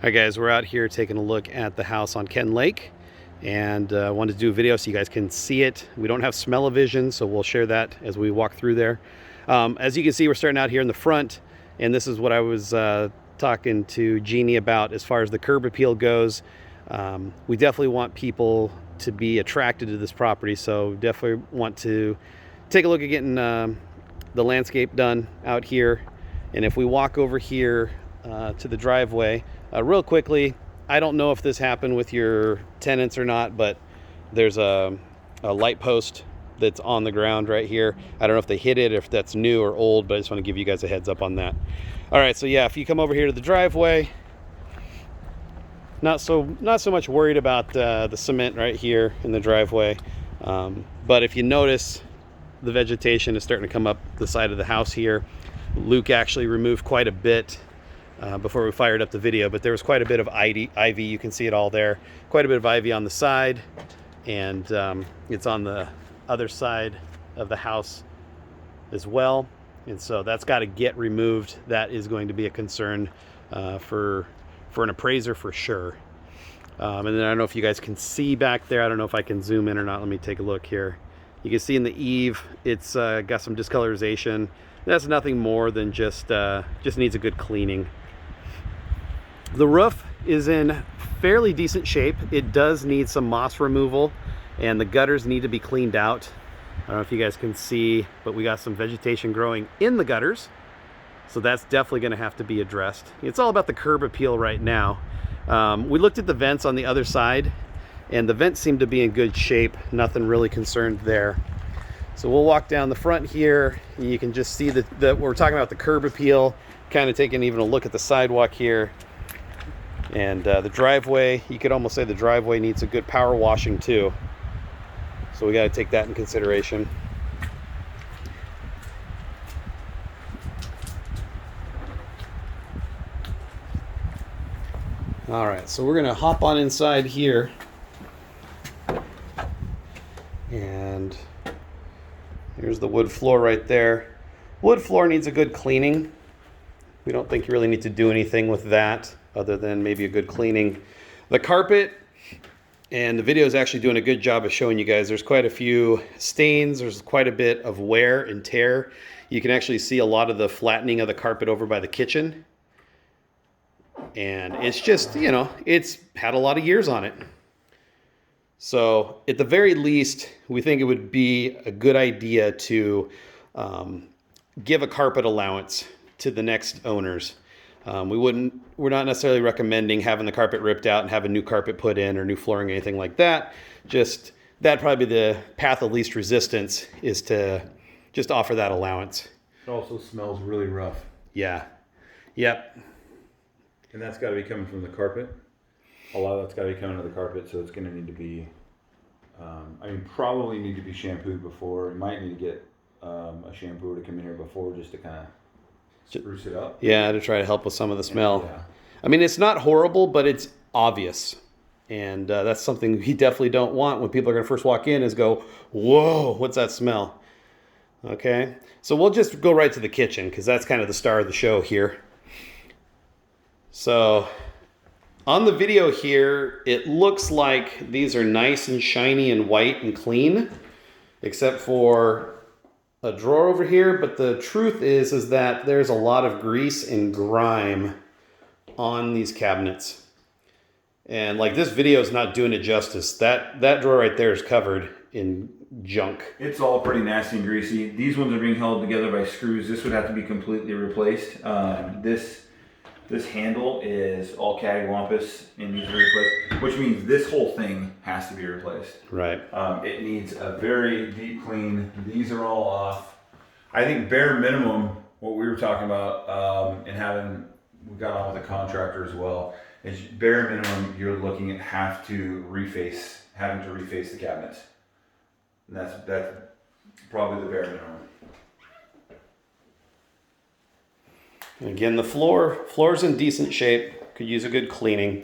Hi guys, we're out here taking a look at the house on Ken Lake, and wanted to do a video so you guys can see it. We don't have smell-o-vision, so we'll share that as we walk through there. As you can see, we're starting out here in the front, and this is what I was talking to Jeannie about as far as the curb appeal goes. We definitely want people to be attracted to this property, so definitely want to take a look at getting the landscape done out here. And if we walk over here to the driveway, real quickly, I don't know if this happened with your tenants or not, but there's a light post that's on the ground right here. I don't know if they hit it, if that's new or old, but I just want to give you guys a heads up on that. All right, so yeah, if you come over here to the driveway, not so much worried about the cement right here in the driveway, but if you notice, the vegetation is starting to come up the side of the house here. Luke actually removed quite a bit before we fired up the video, but there was quite a bit of ivy. You can see it all there. Quite a bit of ivy on the side, and it's on the other side of the house as well. And so that's got to get removed. That is going to be a concern for an appraiser for sure. And then I don't know if you guys can see back there. I don't know if I can zoom in or not. Let me take a look here. You can see in the eave, it's got some discolorization. That's nothing more than just needs a good cleaning. The roof is in fairly decent shape. It does need some moss removal, and the gutters need to be cleaned out. I don't know if you guys can see, but we got some vegetation growing in the gutters, so that's definitely going to have to be addressed. It's all about the curb appeal right now. We looked at the vents on the other side, and the vents seem to be in good shape. Nothing really concerned there. So we'll walk down the front here, and you can just see that we're talking about the curb appeal, kind of taking even a look at the sidewalk here. And the driveway, you could almost say the driveway needs a good power washing too. So we got to take that in consideration. All right, so we're gonna hop on inside here. And here's the wood floor right there. Wood floor needs a good cleaning. We don't think you really need to do anything with that other than maybe a good cleaning. The carpet, and the video is actually doing a good job of showing you guys, there's quite a few stains. There's quite a bit of wear and tear. You can actually see a lot of the flattening of the carpet over by the kitchen. And it's just, you know, it's had a lot of years on it. So at the very least, we think it would be a good idea to give a carpet allowance to the next owners. We're not necessarily recommending having the carpet ripped out and have a new carpet put in or new flooring or anything like that. Just that'd probably be the path of least resistance, is to just offer that allowance. It also smells really rough. Yeah. Yep. And that's got to be coming from the carpet. A lot of that's got to be coming to the carpet, so it's going to need to be, probably need to be shampooed before. You might need to get a shampooer to come in here before, just to kind of spruce it up. Yeah, to try to help with some of the smell. Yeah. I mean, it's not horrible, but it's obvious. And that's something we definitely don't want when people are going to first walk in, is go, whoa, what's that smell? Okay, so we'll just go right to the kitchen, because that's kind of the star of the show here. So on the video here, it looks like these are nice and shiny and white and clean, except for a drawer over here. But the truth is that there's a lot of grease and grime on these cabinets. And like, this video is not doing it justice. That drawer right there is covered in junk. It's all pretty nasty and greasy. These ones are being held together by screws. This would have to be completely replaced. This handle is all cattywampus and needs to be replaced, which means this whole thing has to be replaced. Right. It needs a very deep clean. These are all off. I think bare minimum, what we were talking about, and we got on with a contractor as well, is bare minimum you're looking at having to reface the cabinets. And that's probably the bare minimum. Again, the floor's in decent shape. Could use a good cleaning.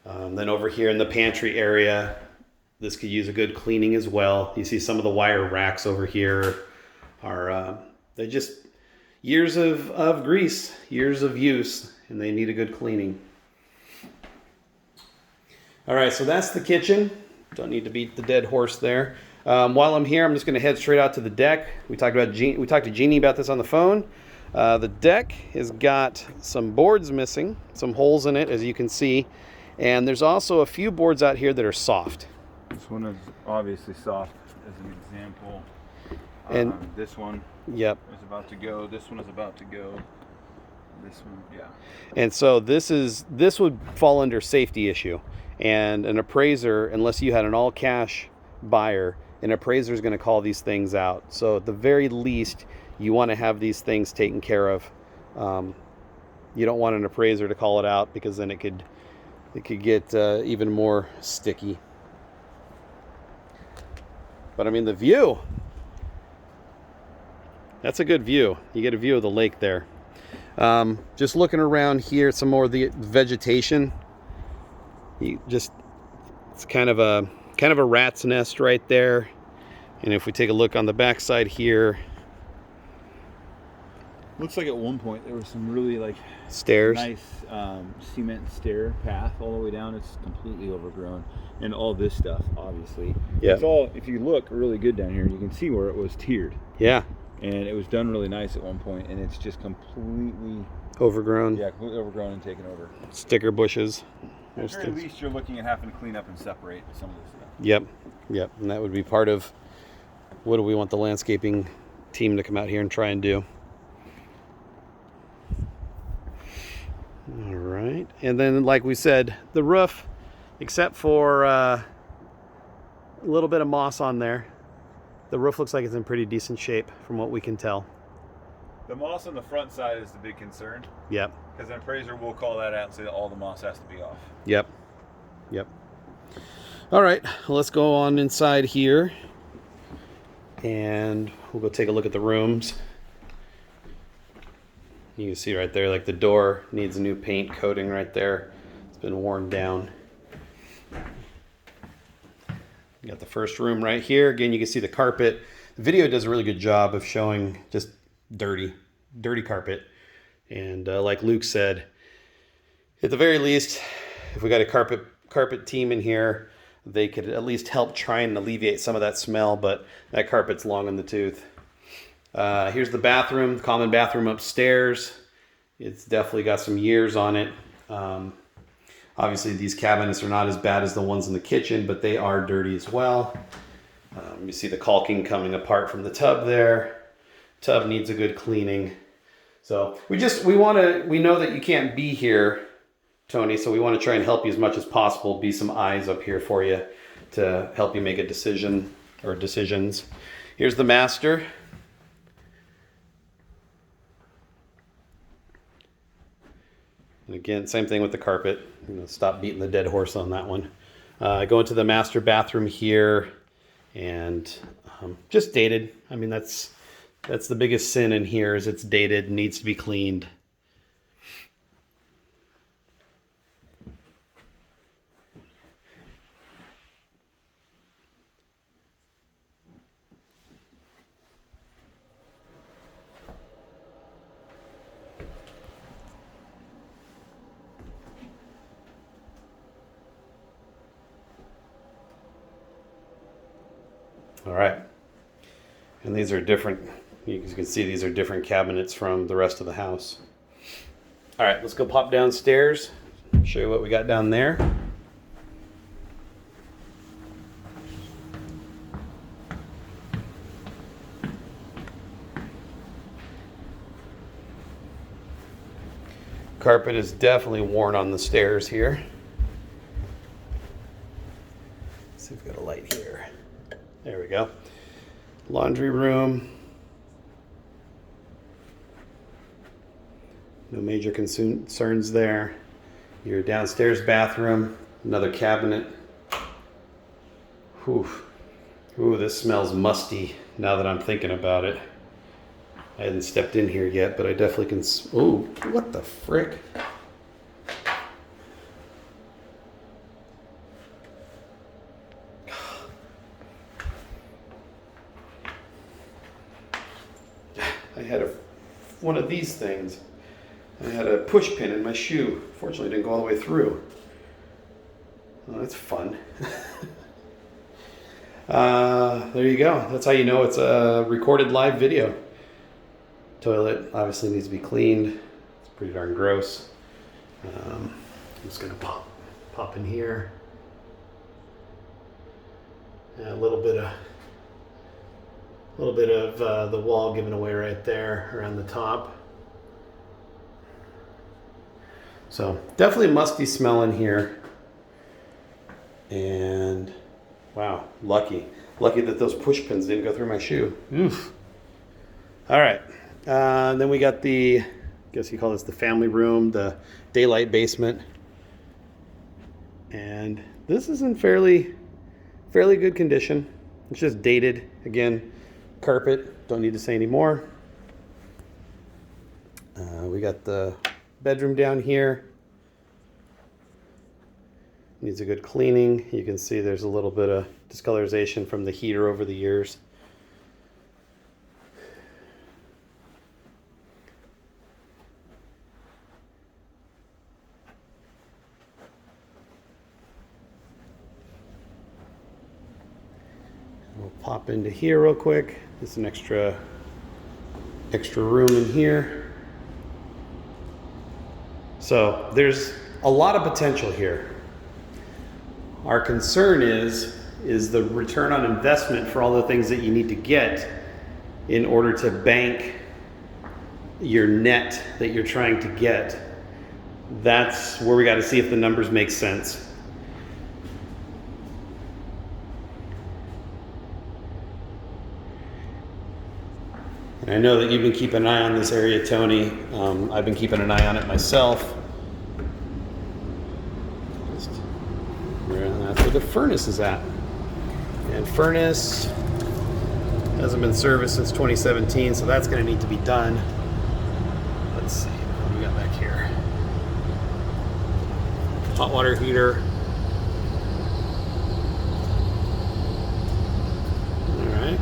Then over here in the pantry area, this could use a good cleaning as well. You see some of the wire racks over here are they're just years of grease, years of use, and they need a good cleaning. All right, so that's the kitchen. Don't need to beat the dead horse there. While I'm here, I'm just going to head straight out to the deck. We talked to Jeannie about this on the phone. The deck has got some boards missing, some holes in it, as you can see, and there's also a few boards out here that are soft. This one is obviously soft, as an example. And this one, yep, is about to go. This one is about to go. This one, yeah. And so this would fall under safety issue, and an appraiser, unless you had an all cash buyer, an appraiser is going to call these things out. So at the very least, you want to have these things taken care of. You don't want an appraiser to call it out, because then it could get even more sticky. But I mean, the view, that's a good view. You get a view of the lake there. Just looking around here, some more of the vegetation. It's kind of a rat's nest right there. And if we take a look on the backside here, looks like at one point there was some really stairs, nice cement stair path all the way down. It's completely overgrown, and all this stuff, obviously. Yeah. It's all, if you look really good down here, you can see where it was tiered. Yeah. And it was done really nice at one point, and it's just completely overgrown. Yeah, completely overgrown and taken over. Sticker bushes. At the very least, you're looking at having to clean up and separate some of this stuff. Yep. And that would be part of what do we want the landscaping team to come out here and try and do. All right. And then, like we said, the roof, except for a little bit of moss on there, the roof looks like it's in pretty decent shape from what we can tell. The moss on the front side is the big concern. Yep. Because an appraiser will call that out and say that all the moss has to be off. Yep. All right, let's go on inside here, and we'll go take a look at the rooms. You can see right there, like the door needs a new paint coating right there. It's been worn down. You got the first room right here. Again, you can see the carpet. The video does a really good job of showing just dirty carpet. And like Luke said, at the very least, if we got a carpet team in here, they could at least help try and alleviate some of that smell, but that carpet's long in the tooth. Here's the bathroom, the common bathroom upstairs. It's definitely got some years on it. Obviously, these cabinets are not as bad as the ones in the kitchen, but they are dirty as well. You see the caulking coming apart from the tub there. Tub needs a good cleaning. So we know that you can't be here, Tony, so we want to try and help you as much as possible, be some eyes up here for you to help you make a decision or decisions. Here's the master. And again, same thing with the carpet. Stop beating the dead horse on that one. Go into the master bathroom here, and just dated. I mean, that's the biggest sin in here, is it's dated, needs to be cleaned. All right, and these are different. You can see these are different cabinets from the rest of the house. All right, let's go pop downstairs, show you what we got down there. Carpet is definitely worn on the stairs here. Let's see if we got a light here. There we go. Laundry room. No major concerns there. Your downstairs bathroom, another cabinet. Whew. Ooh, this smells musty now that I'm thinking about it. I hadn't stepped in here yet, but I definitely can. Ooh, what the frick? I had one of these things. I had a push pin in my shoe. Fortunately, it didn't go all the way through. Oh, that's fun. There you go. That's how you know it's a recorded live video. Toilet obviously needs to be cleaned. It's pretty darn gross. I'm just gonna pop in here. A little bit of the wall given away right there around the top. So definitely musty smell in here. And wow, lucky that those push pins didn't go through my shoe. Oof. All right, then we got the, I guess you call this the family room, the daylight basement. And this is in fairly good condition. It's just dated. Again, carpet, don't need to say any more. We got the bedroom down here. Needs a good cleaning. You can see there's a little bit of discolorization from the heater over the years. We'll pop into here real quick. There's an extra room in here. So there's a lot of potential here. Our concern is the return on investment for all the things that you need to get in order to bank your net that you're trying to get. That's where we got to see if the numbers make sense. And I know that you've been keeping an eye on this area, Tony. I've been keeping an eye on it myself. That's where the furnace is at. And furnace hasn't been serviced since 2017, so that's going to need to be done. Let's see what we got back here. Hot water heater. All right.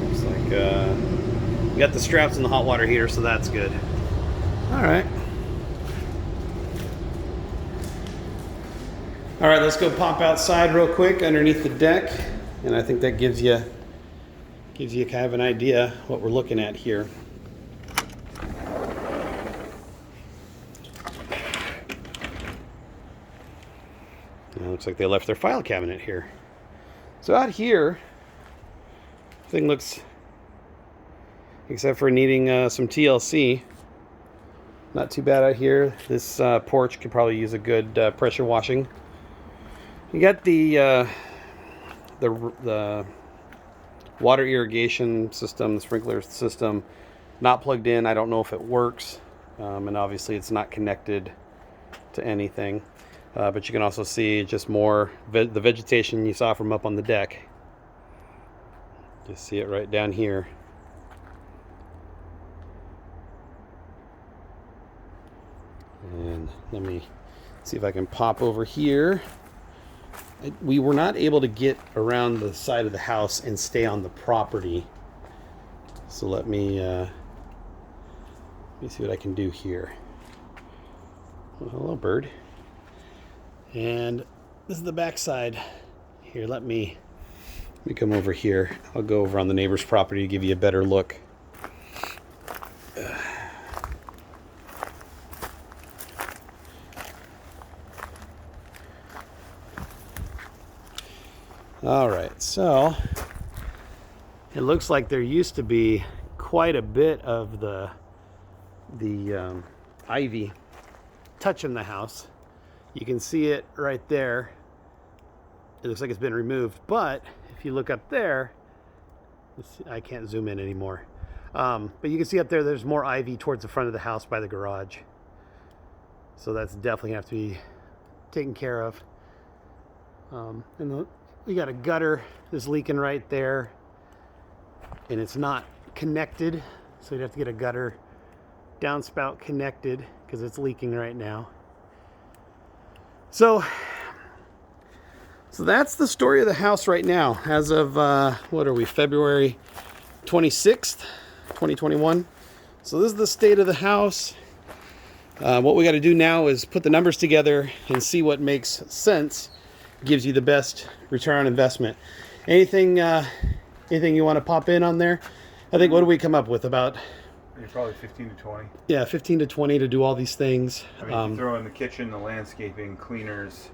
Looks like we got the straps in the hot water heater, so that's good. All right. All right, let's go pop outside real quick underneath the deck. And I think that gives you kind of an idea what we're looking at here. It looks like they left their file cabinet here. So out here, thing looks, except for needing some TLC, not too bad out here. This porch could probably use a good pressure washing. You got the water irrigation system, the sprinkler system, not plugged in. I don't know if it works, and obviously it's not connected to anything. But you can also see just more the vegetation you saw from up on the deck. Just see it right down here. And let me see if I can pop over here. We were not able to get around the side of the house and stay on the property. So let me see what I can do here. Oh, hello, bird. And this is the back side. Here, let me come over here. I'll go over on the neighbor's property to give you a better look. All right, so it looks like there used to be quite a bit of the ivy touching the house. You can see it right there. It looks like it's been removed, but if you look up there, I can't zoom in anymore. But you can see up there, there's more ivy towards the front of the house by the garage. So that's definitely gonna have to be taken care of. We got a gutter that's leaking right there, and it's not connected, so you'd have to get a gutter downspout connected because it's leaking right now. So that's the story of the house right now as of what are we, February 26th 2021. So this is the state of the house. What we got to do now is put the numbers together and see what makes sense, gives you the best return on investment. Anything you want to pop in on there? I think, what do we come up with? About probably 15 to 20. Yeah, 15 to 20 to do all these things. I mean, if you throw in the kitchen, the landscaping, cleaners,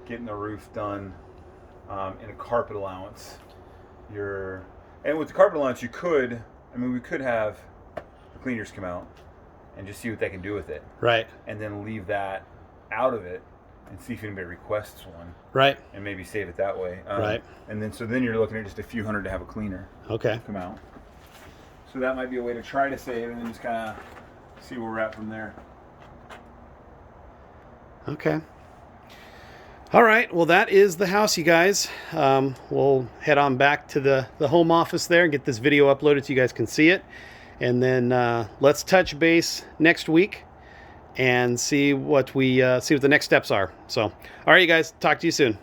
getting the roof done, and a carpet allowance, and with the carpet allowance, we could have the cleaners come out and just see what they can do with it. Right. And then leave that out of it and see if anybody requests one. Right. And maybe save it that way. Right. And then you're looking at just a few hundred to have a cleaner come out. So that might be a way to try to save and then just kind of see where we're at from there. Okay. All right. Well, that is the house, you guys. We'll head on back to the home office there and get this video uploaded so you guys can see it. And then let's touch base next week and see what the next steps are. So, all right, you guys. Talk to you soon.